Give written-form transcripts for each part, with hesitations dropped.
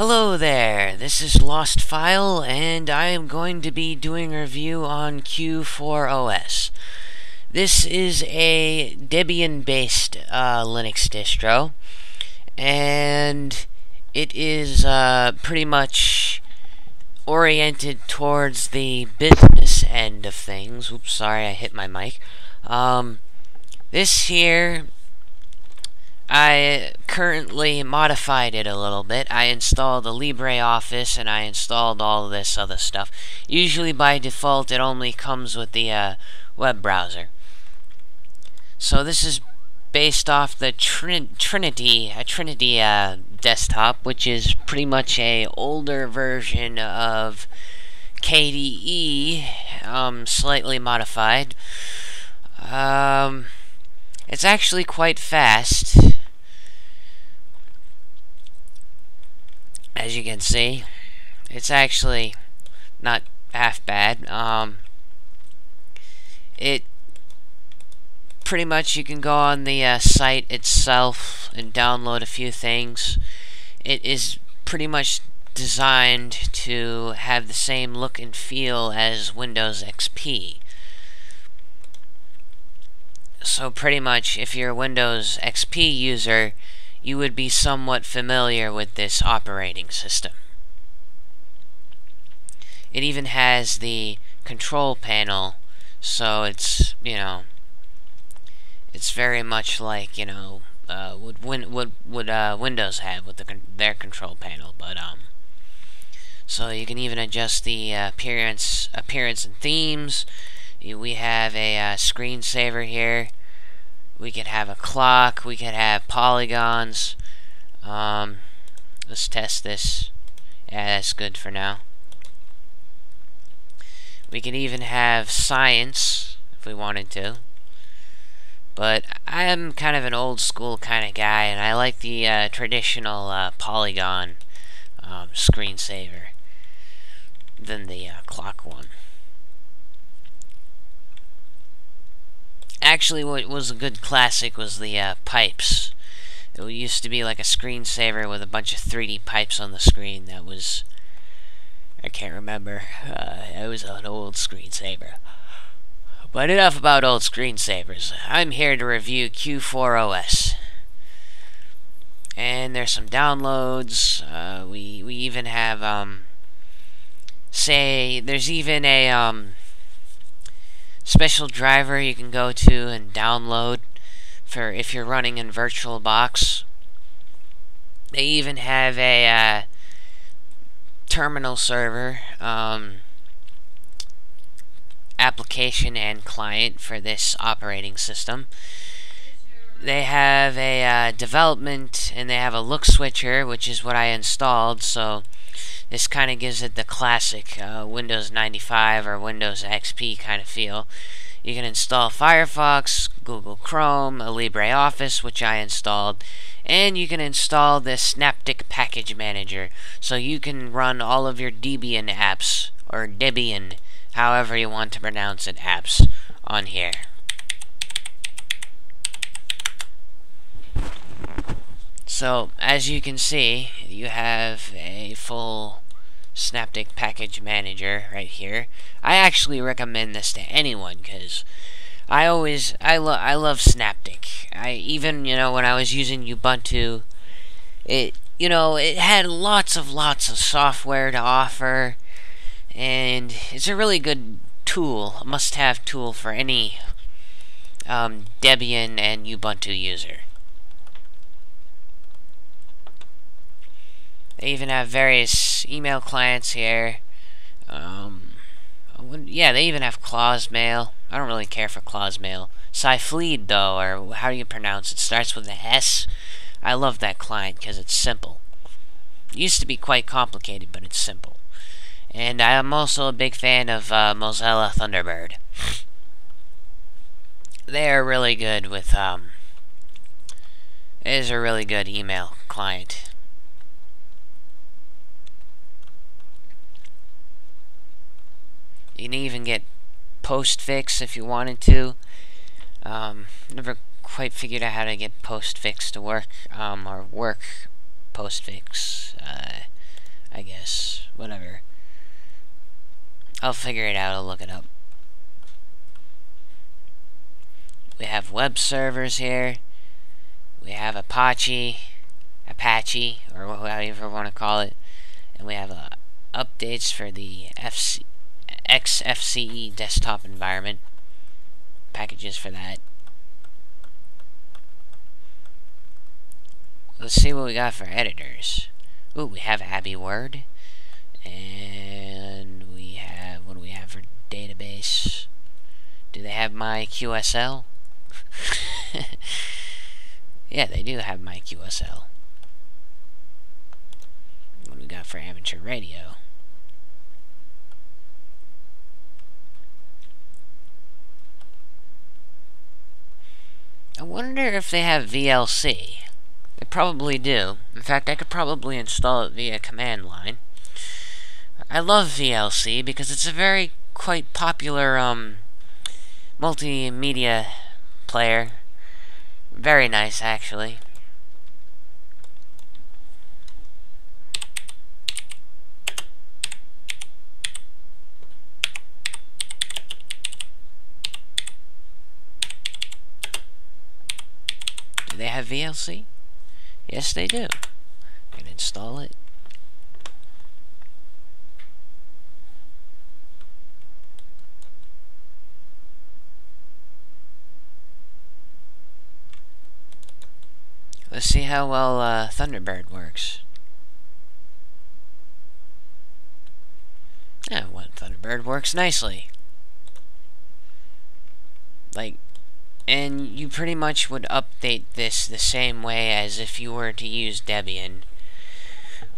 Hello there, this is Lostfile, and I am going to be doing a review on Q4OS. This is a Debian-based Linux distro, and it is pretty much oriented towards the business end of things. Oops, sorry, I hit my mic. This here, I currently modified it a little bit. I installed the LibreOffice and I installed all of this other stuff. Usually by default it only comes with the web browser. So this is based off the Trinity desktop, which is pretty much a older version of KDE, slightly modified. It's actually quite fast, as you can see. It's actually not half bad. It pretty much, you can go on the site itself and download a few things. It is pretty much designed to have the same look and feel as Windows XP. So pretty much, if you're a Windows XP user, you would be somewhat familiar with this operating system. It even has the control panel, so it's, it's very much like, what Windows have with their control panel. But so you can even adjust the appearance and themes. We have a screensaver here. We could have a clock. We could have polygons. Let's test this. Yeah, that's good for now. We could even have science if we wanted to. But I'm kind of an old school kind of guy, and I like the traditional polygon screensaver than the clock one. Actually, what was a good classic was the pipes. It used to be like a screensaver with a bunch of 3D pipes on the screen. That was, I can't remember. It was an old screensaver. But enough about old screensavers. I'm here to review Q4OS. And there's some downloads. We even have there's even a special driver you can go to and download for if you're running in VirtualBox. They even have a terminal server application and client for this operating system. They have a development, and they have a look switcher, which is what I installed. So this kind of gives it the classic Windows 95 or Windows XP kind of feel. You can install Firefox, Google Chrome, a LibreOffice, which I installed, and you can install the Synaptic Package Manager, so you can run all of your Debian apps, or Debian, however you want to pronounce it, apps on here. So, as you can see, you have a full Synaptic Package Manager right here. I actually recommend this to anyone, because I love Synaptic. Even, when I was using Ubuntu, it had lots of software to offer, and it's a really good tool, a must-have tool for any Debian and Ubuntu user. They even have various email clients here. Yeah, they even have Clausmail. I don't really care for Clausmail. Cyfleed, though, or how do you pronounce it? Starts with an S. I love that client because it's simple. It used to be quite complicated, but it's simple. And I'm also a big fan of Mozilla Thunderbird. They are really good with, it is a really good email client. You can even get postfix if you wanted to. Never quite figured out how to get postfix to work, or work postfix. I guess. Whatever. I'll figure it out. I'll look it up. We have web servers here. We have Apache, or however you want to call it. And we have updates for the XFCE desktop environment. Packages for that. Let's see what we got for editors. Ooh, we have Abbey Word. And we have, what do we have for database? Do they have my QSL? Yeah, they do have my QSL. What do we got for amateur radio? I wonder if they have VLC. They probably do. In fact, I could probably install it via command line. I love VLC because it's a very quite popular multimedia player. Very nice, actually. Do they have VLC? Yes, they do. I can install it. Let's see how well Thunderbird works. Yeah, well, Thunderbird works nicely. Like, and you pretty much would update this the same way as if you were to use Debian.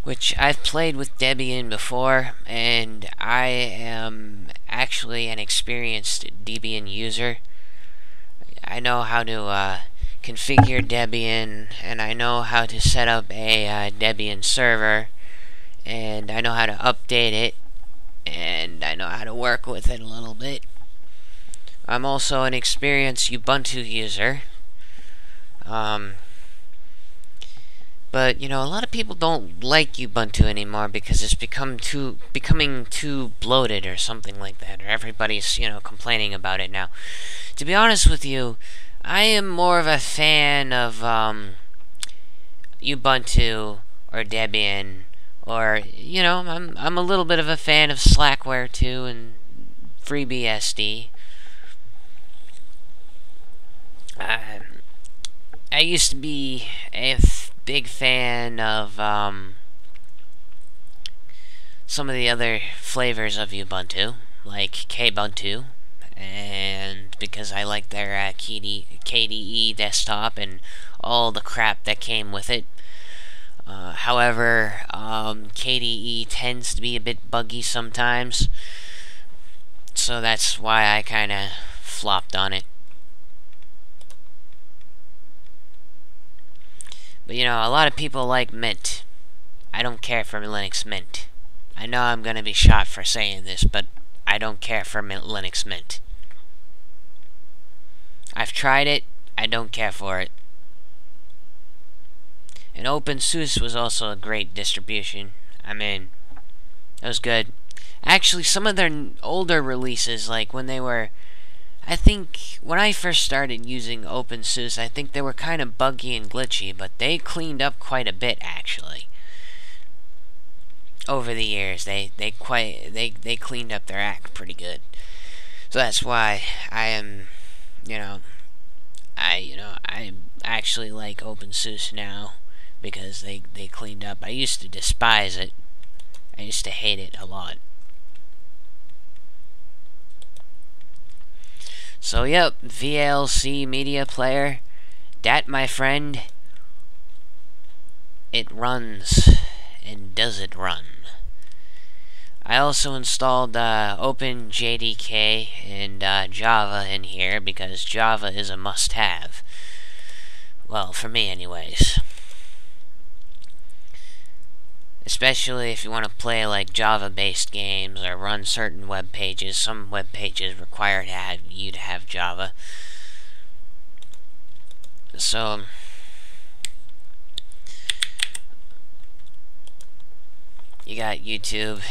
Which I've played with Debian before, and I am actually an experienced Debian user. I know how to configure Debian, and I know how to set up a Debian server, and I know how to update it, and I know how to work with it a little bit. I'm also an experienced Ubuntu user. But you know, a lot of people don't like Ubuntu anymore because it's becoming too bloated or something like that, or everybody's, you know, complaining about it now. To be honest with you, I am more of a fan of Ubuntu or Debian, or, you know, I'm a little bit of a fan of Slackware too, and FreeBSD. I used to be a big fan of some of the other flavors of Ubuntu, like Kubuntu, and because I like their KDE desktop and all the crap that came with it. However, KDE tends to be a bit buggy sometimes, so that's why I kind of flopped on it. But you know, a lot of people like Mint. I don't care for Linux Mint. I know I'm gonna be shot for saying this, but I don't care for Linux Mint. I've tried it, I don't care for it. And OpenSUSE was also a great distribution. I mean, it was good. Actually, some of their older releases, like when they were, I think when I first started using OpenSUSE, I think they were kind of buggy and glitchy, but they cleaned up quite a bit actually. Over the years, they cleaned up their act pretty good. So that's why I am, I actually like OpenSUSE now because they cleaned up. I used to despise it. I used to hate it a lot. So yep, VLC media player, that my friend, it runs, and does it run. I also installed OpenJDK and Java in here because Java is a must-have. Well, for me anyways. Especially if you want to play like Java-based games or run certain web pages. Some web pages require you to have Java. So You got YouTube.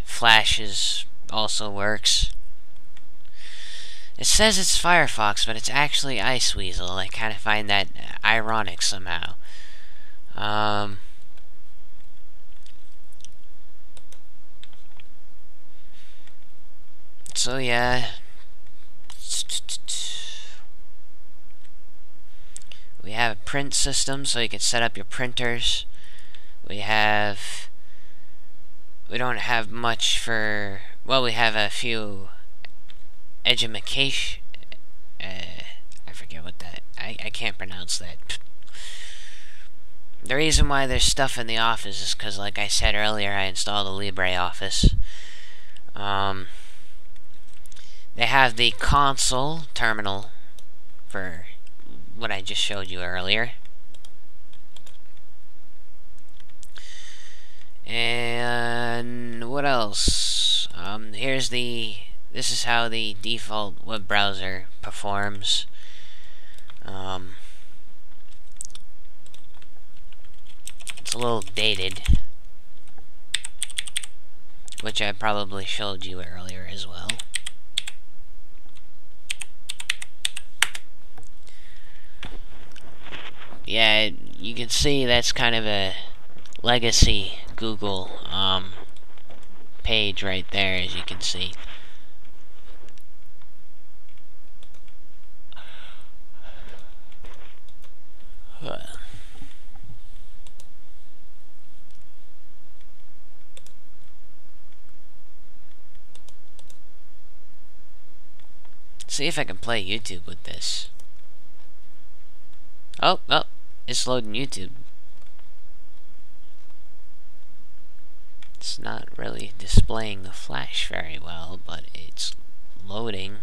Flash also works. It says it's Firefox, but it's actually Iceweasel. I kind of find that ironic somehow. So yeah. We have a print system, so you can set up your printers. We don't have much for, well, we have a few education, I forget what that, I can't pronounce that. The reason why there's stuff in the office is because, like I said earlier, I installed a LibreOffice. They have the console terminal for what I just showed you earlier. And what else? This is how the default web browser performs. It's a little dated, which I probably showed you earlier as well. Yeah, you can see that's kind of a legacy Google page right there, as you can see. See if I can play YouTube with this. Oh, it's loading YouTube. It's not really displaying the flash very well, but it's loading.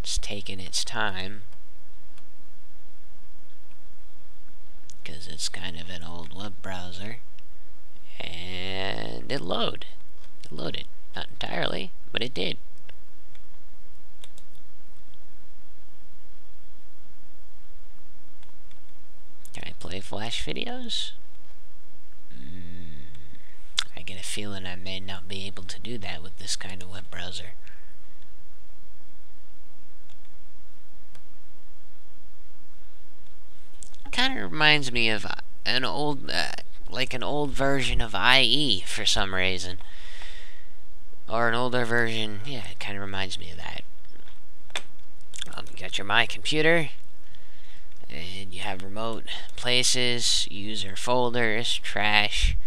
It's taking its time, because it's kind of an old web browser. And it loaded. Not entirely, but it did. Can I play Flash videos? I get a feeling I may not be able to do that with this kind of web browser. Kind of reminds me of an old, like an old version of IE for some reason. Or an older version. Yeah, it kind of reminds me of that. You got your My Computer. And you have remote places, user folders, trash,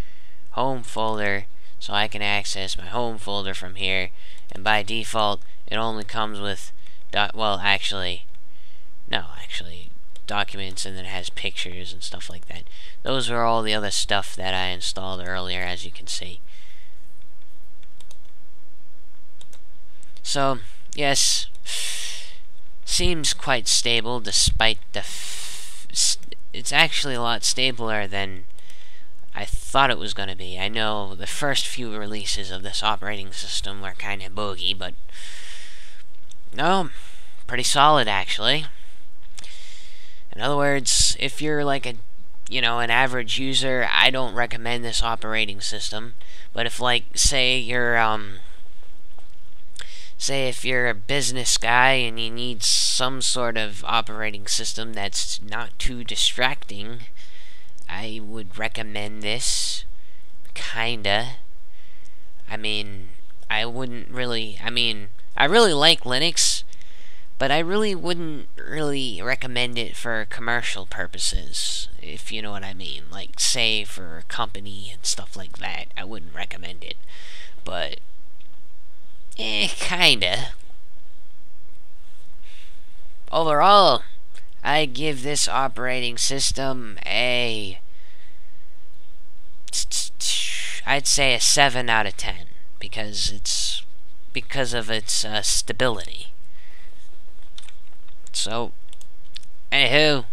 home folder, so I can access my home folder from here. And by default, it only comes with, documents, and then it has pictures and stuff like that. Those are all the other stuff that I installed earlier, as you can see. So, yes, seems quite stable despite the it's actually a lot stabler than I thought it was going to be. I know the first few releases of this operating system were kind of bogey, but no, pretty solid actually. In other words, if you're like an average user, I don't recommend this operating system. But if, like, say if you're a business guy and you need some sort of operating system that's not too distracting, I would recommend this. Kinda. I mean, I wouldn't really, I really like Linux, but I really wouldn't really recommend it for commercial purposes, if you know what I mean. Like, say, for a company and stuff like that, I wouldn't recommend it. But kinda. Overall, I give this operating system I'd say a 7 out of 10, because of its stability. So, anywho,